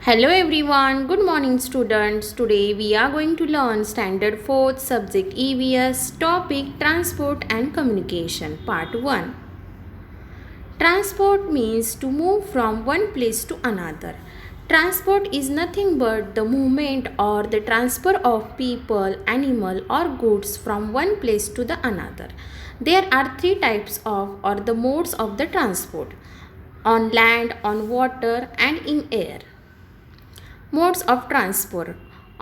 Hello everyone, good morning students. Today we are going to learn standard 4th subject EVS topic transport and communication part 1. Transport means to move from one place to another. Transport is nothing but the movement or the transfer of people, animal or goods from one place to the another. There are three types of or the modes of the transport: on land, on water and in air. Modes of transport: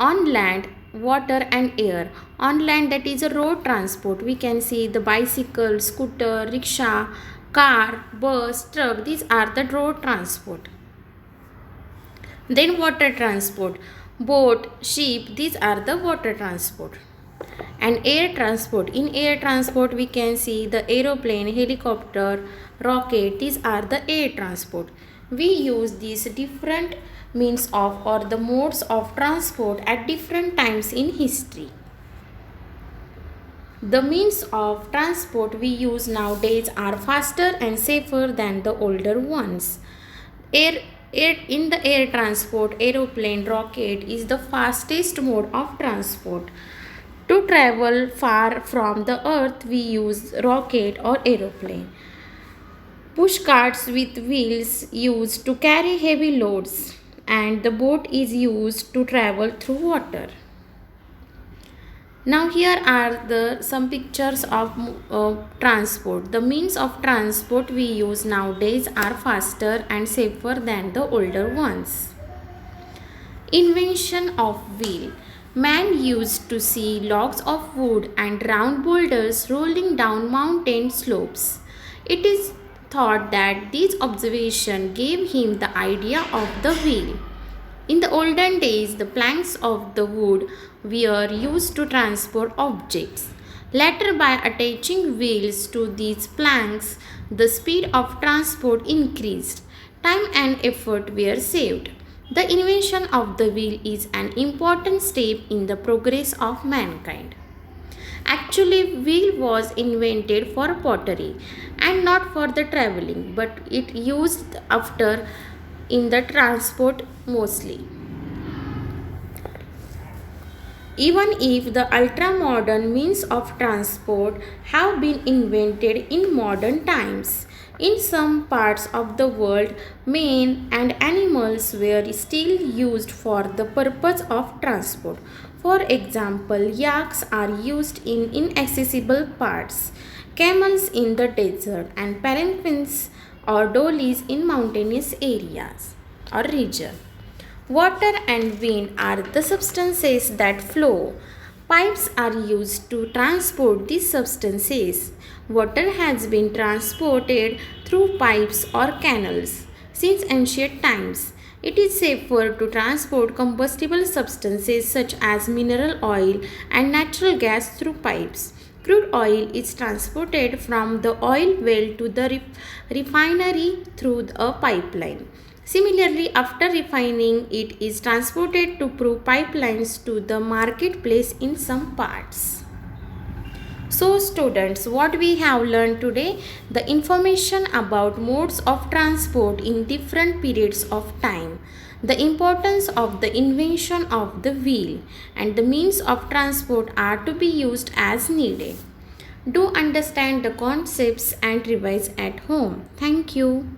on land, water and air. On land, that is a road transport, we can see the bicycle, scooter, rickshaw, car, bus, truck. These are the road transport. Then water transport: boat, ship. These are the water transport. And air transport: in air transport we can see the aeroplane, helicopter, rocket. These are the air transport. We use these different means of or the modes of transport at different times in history. The means of transport we use nowadays are faster and safer than the older ones. In the air transport, aeroplane, rocket is the fastest mode of transport. To travel far from the earth, we use rocket or aeroplane. Push carts with wheels used to carry heavy loads, and the boat is used to travel through water. Now here are some pictures of transport. The means of transport we use nowadays are faster and safer than the older ones. Invention of wheel. Man used to see logs of wood and round boulders rolling down mountain slopes. It is thought that this observation gave him the idea of the wheel. In the olden days, the planks of the wood were used to transport objects. Later, by attaching wheels to these planks, the speed of transport increased. Time and effort were saved. The invention of the wheel is an important step in the progress of mankind. Actually, wheel was invented for pottery and not for the traveling, but it used after in the transport mostly. Even if the ultra-modern means of transport have been invented in modern times, in some parts of the world, men and animals were still used for the purpose of transport. For example, yaks are used in inaccessible parts, camels in the desert, and palanquins or dollies in mountainous areas or region. Water and wind are the substances that flow. Pipes are used to transport these substances. Water has been transported through pipes or canals since ancient times. It is safer to transport combustible substances such as mineral oil and natural gas through pipes. Crude oil is transported from the oil well to the refinery through a pipeline. Similarly, after refining, it is transported through pipelines to the marketplace in some parts. So students, what we have learned today, the information about modes of transport in different periods of time, the importance of the invention of the wheel, and the means of transport are to be used as needed. Do understand the concepts and revise at home. Thank you.